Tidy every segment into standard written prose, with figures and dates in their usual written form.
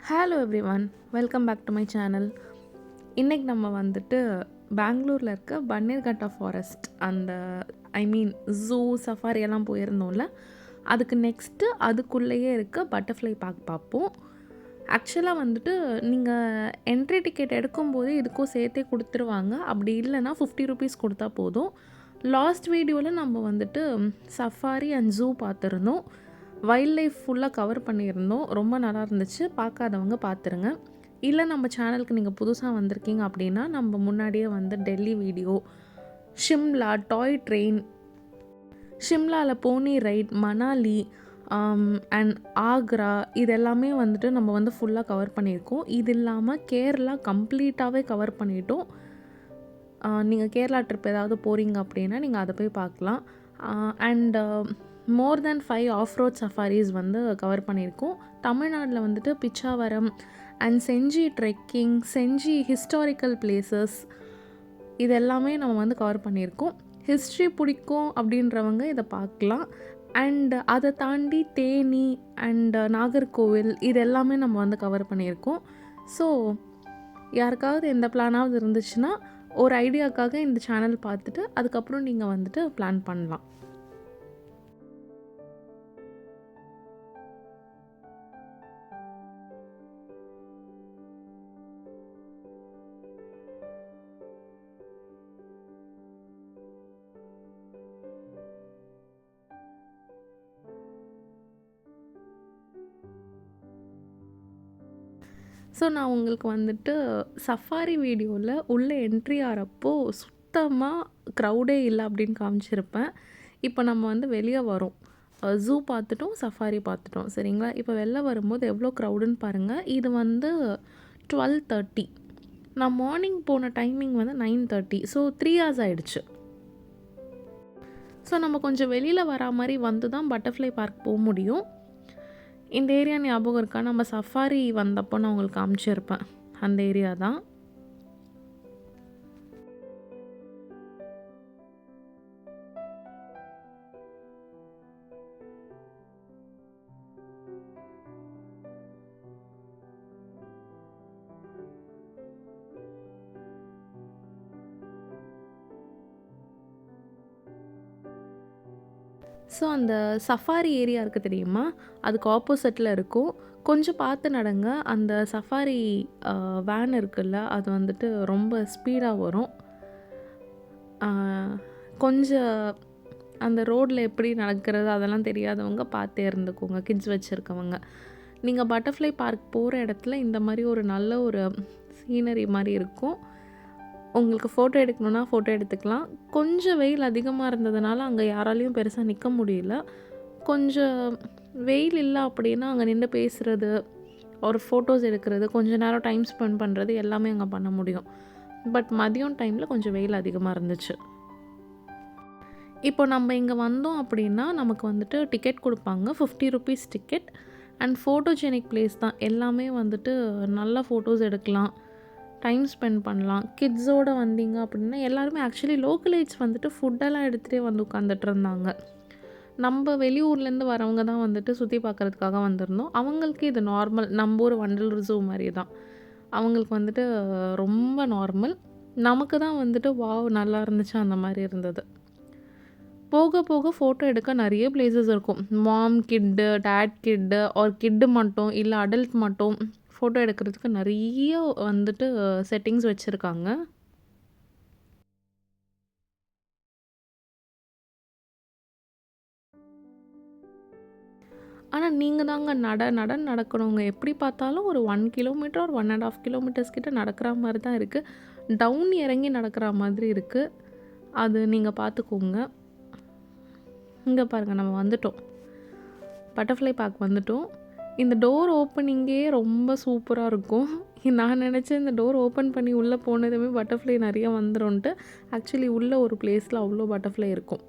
Hello everyone, welcome back to my channel. இன்றைக்கி நம்ம வந்துட்டு பெங்களூரில் இருக்க பன்னீர்கட்டா ஃபாரஸ்ட் அந்த ஜூ சஃபாரி எல்லாம் போயிருந்தோம்ல, அதுக்கு நெக்ஸ்ட்டு அதுக்குள்ளேயே இருக்க பட்டர்ஃப்ளை பார்க் பார்ப்போம். ஆக்சுவலாக வந்துட்டு நீங்கள் என்ட்ரி டிக்கெட் எடுக்கும்போதே இதுக்கும் சேர்த்தே கொடுத்துருவாங்க. அப்படி இல்லைன்னா ₹50 கொடுத்தா போதும். லாஸ்ட் வீடியோவில் நம்ம வந்துட்டு சஃபாரி அண்ட் ஜூ பார்த்துருந்தோம். வைல்ட் லைஃப் ஃபுல்லாக கவர் பண்ணியிருந்தோம். ரொம்ப நல்லா இருந்துச்சு. பார்க்காதவங்க பார்த்துருங்க. இல்லை நம்ம சேனலுக்கு நீங்கள் புதுசாக வந்திருக்கீங்க அப்படின்னா, நம்ம முன்னாடியே வந்து Delhi video, Shimla toy train, ஷிம்லாவில் pony ride, Manali and Agra, இது எல்லாமே வந்துட்டு நம்ம வந்து ஃபுல்லாக கவர் பண்ணியிருக்கோம். இது இல்லாமல் கேரளா கம்ப்ளீட்டாகவே கவர் பண்ணிட்டோம். நீங்கள் கேரளா ட்ரிப் ஏதாவது போகிறீங்க அப்படின்னா நீங்கள் அதை போய் பார்க்கலாம். And more than 5 off road safaris வந்து கவர் பண்ணியிருக்கோம். தமிழ்நாட்டில் வந்துட்டு Pichavaram and Gingee trekking, Gingee historical places, இது எல்லாமே நம்ம வந்து கவர் பண்ணியிருக்கோம். ஹிஸ்ட்ரி பிடிக்கும் அப்படின்றவங்க இதை பார்க்கலாம். அண்ட் அதை தாண்டி தேனி அண்ட் நாகர்கோவில், இது எல்லாமே நம்ம வந்து கவர் பண்ணியிருக்கோம். ஸோ யாருக்காவது எந்த பிளானாவது இருந்துச்சுன்னா ஒரு ஐடியாக்காக இந்த சேனல் பார்த்துட்டு அதுக்கப்புறம் நீங்கள் வந்துட்டு பிளான் பண்ணலாம். ஸோ நான் உங்களுக்கு வந்துட்டு சஃபாரி வீடியோவில் உள்ளே என்ட்ரி ஆகிறப்போ சுத்தமாக க்ரௌடே இல்லை அப்படின்னு காமிச்சிருப்பேன். இப்போ நம்ம வந்து வெளியே வரோம். ஜூ பார்த்துட்டோம், சஃபாரி பார்த்துட்டோம், சரிங்களா? இப்போ வெளில வரும்போது எவ்வளோ க்ரௌடுன்னு பாருங்கள். இது வந்து 12:30. நான் மார்னிங் போன டைமிங் வந்து 9:30. ஸோ 3 hours ஆகிடுச்சு. ஸோ நம்ம கொஞ்சம் வெளியில் வரா மாதிரி வந்து தான் பட்டர்ஃப்ளை பார்க் போக முடியும். இந்த ஏரியா ஞாபகம் இருக்கா? நம்ம சஃபாரி வந்தப்போ நான் உங்களுக்கு காமிச்சிருப்பேன். அந்த ஏரியா தான். ஸோ அந்த சஃபாரி ஏரியா இருக்குது தெரியுமா? அதுக்கு ஆப்போசிட்டில் இருக்கும். கொஞ்சம் பார்த்து நடங்க. அந்த சஃபாரி வேன் இருக்குல்ல, அது வந்துட்டு ரொம்ப ஸ்பீடாக வரும். கொஞ்சம் அந்த ரோட்டில் எப்படி நடக்கிறது அதெல்லாம் தெரியாதவங்க பார்த்தே இருந்துக்கோங்க, கிட்ஸ் வச்சுருக்கவங்க. நீங்கள் பட்டர்ஃப்ளை பார்க் போகிற இடத்துல இந்த மாதிரி ஒரு நல்ல ஒரு சீனரி மாதிரி இருக்கும். உங்களுக்கு ஃபோட்டோ எடுக்கணுன்னா ஃபோட்டோ எடுத்துக்கலாம். கொஞ்சம் வெயில் அதிகமாக இருந்ததுனால அங்கே யாராலையும் பெருசாக நிற்க முடியல. கொஞ்சம் வெயில் இல்லை அப்படின்னா அங்கே நின்று பேசுகிறது, ஒரு ஃபோட்டோஸ் எடுக்கிறது, கொஞ்சம் நேரம் டைம் ஸ்பெண்ட் பண்ணுறது எல்லாமே அங்கே பண்ண முடியும். பட் மதியம் டைமில் கொஞ்சம் வெயில் அதிகமாக இருந்துச்சு. இப்போ நம்ம இங்கே வந்தோம் அப்படின்னா நமக்கு வந்துட்டு டிக்கெட் கொடுப்பாங்க. ₹50 டிக்கெட். அண்ட் ஃபோட்டோஜெனிக் பிளேஸ் தான். எல்லாமே வந்துட்டு நல்லா ஃபோட்டோஸ் எடுக்கலாம், டைம் ஸ்பெண்ட் பண்ணலாம். கிட்ஸோடு வந்தீங்க அப்படின்னா எல்லாருமே ஆக்சுவலி லோக்கலைட்ஸ் வந்துட்டு ஃபுட்டெல்லாம் எடுத்துகிட்டே வந்து உட்காந்துட்டு இருந்தாங்க. நம்ம வெளியூர்லேருந்து வரவங்க தான் வந்துட்டு சுற்றி பார்க்குறதுக்காக வந்திருந்தோம். அவங்களுக்கு இது நார்மல். நம்ம ஊர் வண்டலூர் ஜூ மாதிரி தான். அவங்களுக்கு வந்துட்டு ரொம்ப நார்மல். நமக்கு தான் வந்துட்டு வாவ் நல்லா இருந்துச்சு, அந்த மாதிரி இருந்தது. போக போக ஃபோட்டோ எடுக்க நிறைய பிளேசஸ் இருக்கும். மாம் கிட்டு, டேட் கிட்டு, ஆர் கிட்டு மட்டும் இல்லை அடல்ட் மட்டும் ஃபோட்டோ எடுக்கிறதுக்கு நிறைய வந்துட்டு செட்டிங்ஸ் வச்சுருக்காங்க. ஆனால் நீங்கள் தாங்க நடன்னு நடக்கணுங்க. எப்படி பார்த்தாலும் ஒரு 1 கிலோமீட்டர் ஒரு 1.5 கிலோமீட்டர்ஸ் கிட்ட நடக்கிற மாதிரி தான் இருக்குது. டவுன் இறங்கி நடக்கிற மாதிரி இருக்குது. அது நீங்கள் பார்த்துக்கோங்க. இங்கே பாருங்கள், நம்ம வந்துட்டோம், பட்டர்ஃப்ளை பார்க் வந்துட்டோம். இந்த டோர் ஓப்பனிங்கே ரொம்ப சூப்பராக இருக்கும். நான் நினச்சேன் இந்த டோர் ஓப்பன் பண்ணி உள்ளே போனதுமே பட்டர்ஃப்ளை நிறைய வந்துடும்ன்ட்டு. ஆக்சுவலி உள்ளே ஒரு பிளேஸில் அவ்வளோ பட்டர்ஃப்ளை இருக்கும்.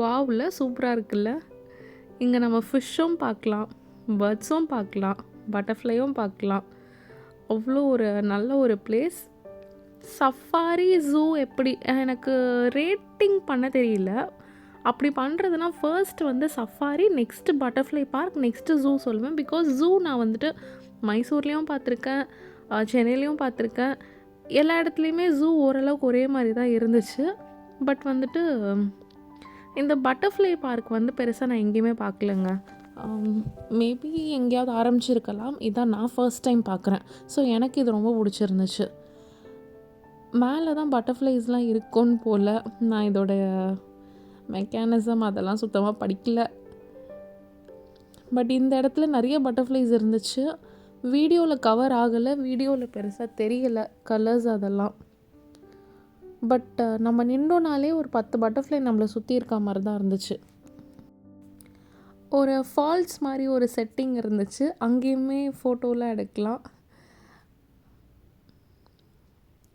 வாவ்ல சூப்பராக இருக்குல்ல? இங்கே நம்ம ஃபிஷ்ஷும் பார்க்கலாம், பேர்ட்ஸும் பார்க்கலாம், பட்டர்ஃப்ளையும் பார்க்கலாம். அவ்வளோ ஒரு நல்ல ஒரு பிளேஸ். சஃபாரி ஜூ எப்படி எனக்கு ரேட்டிங் பண்ண தெரியல. அப்படி பண்ணுறதுனா ஃபர்ஸ்ட் வந்து safari, next butterfly park, next zoo சொல்லுவேன். பிகாஸ் ஜூ நான் வந்துட்டு மைசூர்லேயும் பார்த்துருக்கேன், சென்னையிலையும் பார்த்துருக்கேன். எல்லா இடத்துலையுமே ஜூ ஓரளவுக்கு ஒரே மாதிரி தான் இருந்துச்சு. பட் வந்துட்டு இந்த பட்டர்ஃப்ளை பார்க் வந்து பெருசாக நான் எங்கேயுமே பார்க்கலங்க. மேபி எங்கேயாவது ஆரம்பிச்சிருக்கலாம். இதான் நான் ஃபர்ஸ்ட் டைம் பார்க்குறேன். ஸோ எனக்கு இது ரொம்ப பிடிச்சிருந்துச்சு. மேலே தான் பட்டர்ஃப்ளைஸ்லாம் இருக்கும்னு போல். நான் இதோடைய மெக்கானிசம் அதெல்லாம் சுத்தமாக படிக்கல. பட் இந்த இடத்துல நிறைய பட்டர்ஃப்ளைஸ் இருந்துச்சு. வீடியோவில் கவர் ஆகலை, வீடியோவில் பெருசாக தெரியலை கலர்ஸ் அதெல்லாம். பட் நம்ம நின்றோனாலே ஒரு 10 பட்டர்ஃப்ளை நம்மளை சுற்றி இருக்க மாதிரி தான் இருந்துச்சு. ஒரு ஃபால்ஸ் மாதிரி ஒரு செட்டிங் இருந்துச்சு, அங்கேயுமே ஃபோட்டோலாம் எடுக்கலாம்.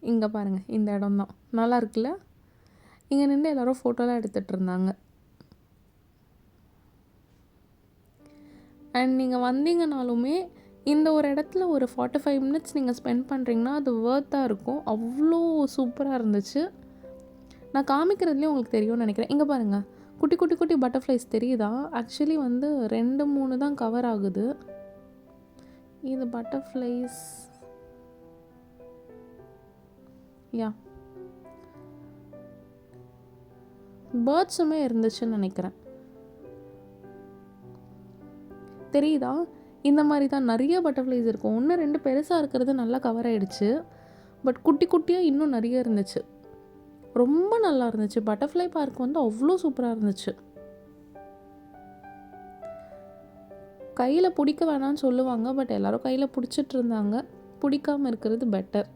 இங்கே பாருங்கள், இந்த இடம் தான் நல்லா இருக்குல்ல. இங்கே நின்று எல்லோரும் ஃபோட்டோலாம் எடுத்துகிட்டு இருந்தாங்க. அண்ட் நீங்கள் வந்தீங்கனாலுமே இந்த ஒரு இடத்துல ஒரு 45 மினிட்ஸ் நீங்கள் ஸ்பெண்ட் பண்ணுறீங்கன்னா அது வர்த்தாக இருக்கும். அவ்வளோ சூப்பராக இருந்துச்சு. நான் காமிக்கிறதுலேயே உங்களுக்கு தெரியும்னு நினைக்கிறேன். இங்கே பாருங்கள், குட்டி குட்டி குட்டி பட்டர்ஃப்ளைஸ் தெரியுதா? ஆக்சுவலி வந்து 2-3 தான் கவர் ஆகுது. இது பட்டர்ஃப்ளைஸ். யா, பேர்ட்ஸுமே இருந்துச்சுன்னு நினைக்கிறேன். தெரியுதா? இந்த மாதிரி தான் நிறைய பட்டர்ஃப்ளைஸ் இருக்கும். 1-2 பெருசாக இருக்கிறது நல்லா கவர் ஆகிடுச்சு. பட் குட்டி குட்டியாக இன்னும் நிறைய இருந்துச்சு. ரொம்ப நல்லா இருந்துச்சு. பட்டர்ஃப்ளை பார்க் வந்து அவ்வளோ சூப்பராக இருந்துச்சு. கையில் பிடிக்க வேணாம்னு சொல்லுவாங்க, பட் எல்லோரும் கையில் பிடிச்சிட்டு இருந்தாங்க. பிடிக்காமல் இருக்கிறது பெட்டர்.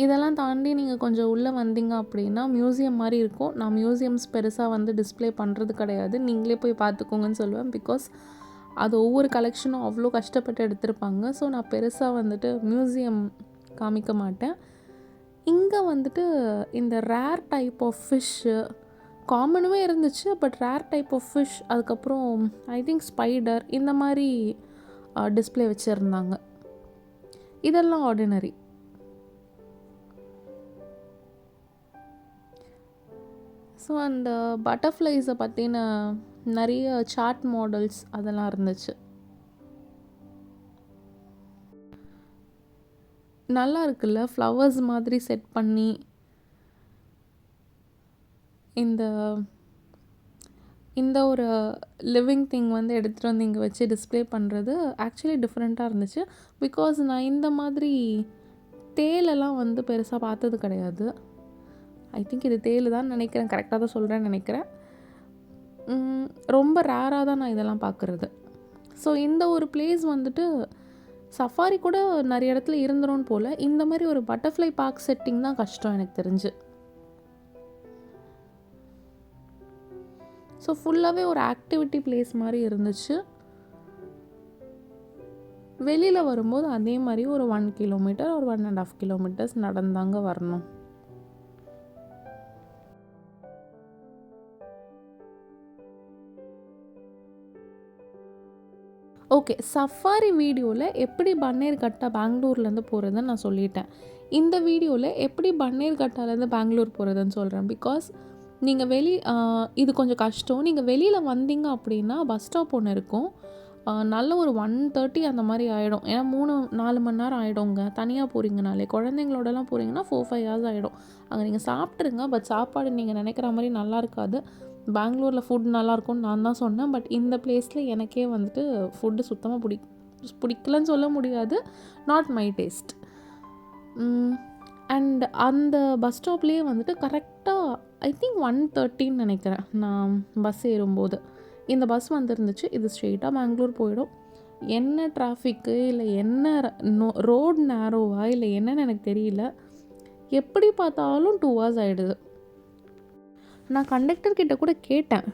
இதெல்லாம் தாண்டி நீங்கள் கொஞ்சம் உள்ளே வந்தீங்க அப்படின்னா மியூசியம் மாதிரி இருக்கும். நான் மியூசியம்ஸ் பெருசாக வந்து டிஸ்ப்ளே பண்ணுறது கிடையாது, நீங்களே போய் பார்த்துக்கோங்கன்னு சொல்லுவேன். பிகாஸ் அது ஒவ்வொரு கலெக்ஷனும் அவ்வளோ கஷ்டப்பட்டு எடுத்திருப்பாங்க. ஸோ நான் பெருசாக வந்துட்டு மியூசியம் காமிக்க மாட்டேன். இங்கே வந்துட்டு இந்த ரேர் டைப் ஆஃப் ஃபிஷ்ஷு காமனுமே இருந்துச்சு. But rare type of fish, அதுக்கப்புறம் ஐ திங்க் ஸ்பைடர், இந்த மாதிரி டிஸ்ப்ளே வச்சுருந்தாங்க. இதெல்லாம் ஆர்டினரி. ஸோ அந்த பட்டர்ஃப்ளைஸை பற்றின நிறைய சார்ட் மாடல்ஸ் அதெல்லாம் இருந்துச்சு. நல்லா இருக்குல்ல, ஃப்ளவர்ஸ் மாதிரி செட் பண்ணி இந்த இந்த ஒரு லிவிங் திங் வந்து எடுத்துகிட்டு வந்து இங்கே வச்சு டிஸ்ப்ளே பண்ணுறது ஆக்சுவலி டிஃப்ரெண்ட்டாக இருந்துச்சு. பிகாஸ் நான் இந்த மாதிரி தேலெல்லாம் வந்து பெருசாக பார்த்தது கிடையாது. ஐ திங்க் இது தேல் தான் நினைக்கிறேன், கரெக்டாக தான் சொல்கிறேன்னு நினைக்கிறேன். ரொம்ப ரேராக தான் நான் இதெல்லாம் பார்க்குறது. ஸோ இந்த ஒரு பிளேஸ் வந்துட்டு சஃபாரி கூட நிறைய இடத்துல இருந்துரும் போல். இந்த மாதிரி ஒரு பட்டர்ஃப்ளை பார்க் செட்டிங் தான் கஷ்டம் எனக்கு தெரிஞ்சு. ஸோ ஃபுல்லாகவே ஒரு ஆக்டிவிட்டி பிளேஸ் மாதிரி இருந்துச்சு. வெளியில் வரும்போது அதே மாதிரி ஒரு 1 கிலோமீட்டர் ஒரு 1.5 கிலோமீட்டர்ஸ் நடந்தாங்க வரணும். ஓகே, சஃபாரி வீடியோவில் எப்படி பன்னேர்கட்டா பெங்களூர்லேருந்து போகிறதுன்னு நான் சொல்லிட்டேன். இந்த வீடியோவில் எப்படி பன்னேர்கட்டாலேருந்து பெங்களூர் போகிறதுன்னு சொல்கிறேன். பிகாஸ் நீங்கள் இது கொஞ்சம் கஷ்டம். நீங்கள் வெளியில் வந்தீங்க அப்படின்னா பஸ் ஸ்டாப் ஒன்று இருக்கும். நல்ல ஒரு 1:30 அந்த மாதிரி ஆகிடும். ஏன்னா 3-4 மணி நேரம் ஆகிடுங்க. தனியாக போகிறீங்கனாலே, குழந்தைங்களோடலாம் போகிறீங்கன்னா 4-5 ஹவர்ஸ் ஆகிடும். அங்கே நீங்கள் சாப்பிட்ருங்க. பட் சாப்பாடு நீங்கள் நினைக்கிற மாதிரி நல்லா இருக்காது. பெங்களூரில் ஃபுட் நல்லாயிருக்கும்னு நான் தான் சொன்னேன். பட் இந்த பிளேஸில் எனக்கே வந்துட்டு ஃபுட்டு சுத்தமாக பிடிக்கலன்னு சொல்ல முடியாது. Not my taste. அண்ட் அந்த பஸ் ஸ்டாப்லேயே வந்துட்டு கரெக்டாக ஐ திங்க் 1:30ன்னு நினைக்கிறேன் நான் பஸ் ஏறும்போது இந்த பஸ் வந்துருந்துச்சு. இது ஸ்ட்ரெயிட்டாக பெங்களூர் போயிடும். என்ன டிராஃபிக்கு இல்லை என்ன ரோட் நேரோவா இல்லை என்னன்னு எனக்கு தெரியல. எப்படி பார்த்தாலும் 2 ஹவர்ஸ் ஆகிடுது. நான் கண்டக்டர்கிட்ட கூட கேட்டேன்,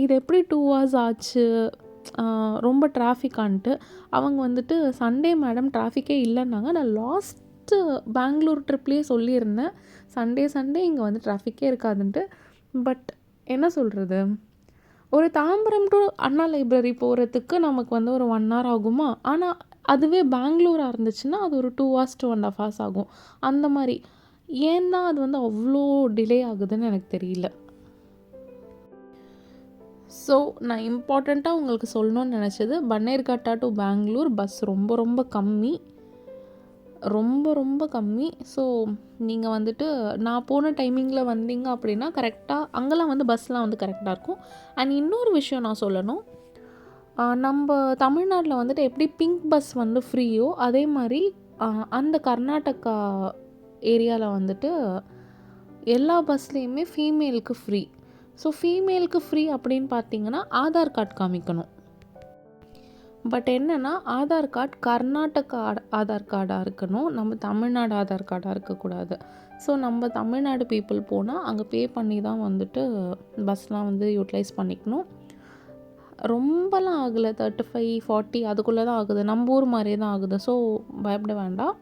இது எப்படி 2 ஹார்ஸ் ஆச்சு, ரொம்ப டிராஃபிக்கான்ட்டு. அவங்க வந்துட்டு சண்டே மேடம் டிராஃபிக்கே இல்லைன்னாங்க. நான் லாஸ்ட்டு பெங்களூர் ட்ரிப்லேயே சொல்லியிருந்தேன், சண்டே சண்டே இங்கே வந்து டிராஃபிக்கே இருக்காதுன்ட்டு. பட் என்ன சொல்கிறது, ஒரு தாம்பரம் டு அண்ணா லைப்ரரி போகிறதுக்கு நமக்கு வந்து ஒரு 1 ஹவர் ஆகுமா? ஆனால் அதுவே பெங்களூராக இருந்துச்சுன்னா அது ஒரு 2 ஹார்ஸ் 2.5 ஹார்ஸ் ஆகும். அந்த மாதிரி ஏன் தான் அது வந்து அவ்வளோ டிலே ஆகுதுன்னு எனக்கு தெரியல. ஸோ நான் இம்பார்ட்டண்ட்டாக உங்களுக்கு சொல்லணும்னு நினச்சது, பன்னேர்கட்டா டு பெங்களூர் பஸ் ரொம்ப ரொம்ப கம்மி, ரொம்ப ரொம்ப கம்மி. ஸோ நீங்கள் வந்துட்டு நான் போன டைமிங்கில் வந்தீங்க அப்படின்னா கரெக்டாக அங்கெல்லாம் வந்து பஸ்லாம் வந்து கரெக்டாக இருக்கும். அண்ட் இன்னொரு விஷயம் நான் சொல்லணும், நம்ம தமிழ்நாட்டில் வந்துட்டு எப்படி பிங்க் பஸ் வந்து ஃப்ரீயோ அதே மாதிரி அந்த கர்நாடகா ஏரியாவில் வந்துட்டு எல்லா பஸ்லேயுமே ஃபீமேலுக்கு ஃப்ரீ. ஸோ ஃபீமேலுக்கு ஃப்ரீ அப்படின்னு பார்த்தீங்கன்னா ஆதார் கார்டு காமிக்கணும். பட் என்னென்னா ஆதார் கார்டு கர்நாடகா ஆதார் கார்டாக இருக்கணும், நம்ம தமிழ்நாடு ஆதார் கார்டாக இருக்கக்கூடாது. ஸோ நம்ம தமிழ்நாடு பீப்புள் போனால் அங்கே பே பண்ணி தான் வந்துட்டு பஸ்லாம் வந்து யூட்டிலைஸ் பண்ணிக்கணும். ரொம்பலாம் ஆகலை, 35-40 அதுக்குள்ளே தான் ஆகுது, நம்ம ஊர் மாதிரியே தான் ஆகுது. ஸோ பயப்பட வேண்டாம்.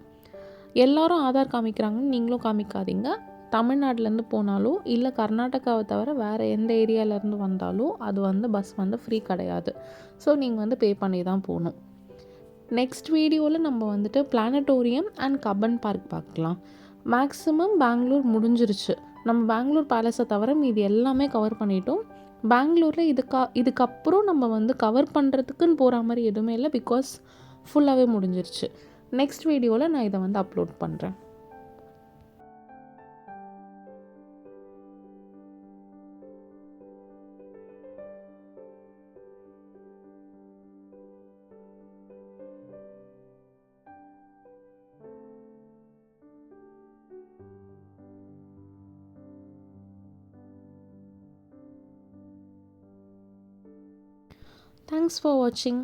எல்லோரும் ஆதார் காமிக்கிறாங்கன்னு நீங்களும் காமிக்காதீங்க. தமிழ்நாட்டிலேருந்து போனாலோ இல்லை கர்நாடகாவை தவிர வேறு எந்த ஏரியாவிலேருந்து வந்தாலோ அது வந்து பஸ் வந்து ஃப்ரீ கிடையாது. ஸோ நீங்கள் வந்து பே பண்ணி தான் போகணும். நெக்ஸ்ட் வீடியோவில் நம்ம வந்துட்டு பிளானட்டோரியம் அண்ட் கப்பன் பார்க் பார்க்கலாம். மேக்ஸிமம் பெங்களூர் முடிஞ்சிருச்சு. நம்ம பெங்களூர் பேலஸை தவிர மீதி எல்லாமே கவர் பண்ணிட்டோம். பெங்களூரில் இதுக்கப்புறம் நம்ம வந்து கவர் பண்ணுறதுக்குன்னு போகிற மாதிரி எதுவுமே இல்லை, பிகாஸ் ஃபுல்லாகவே முடிஞ்சிருச்சு. நெக்ஸ்ட் வீடியோவில் நான் இதை வந்து அப்லோட் பண்ணுறேன். Thanks for watching.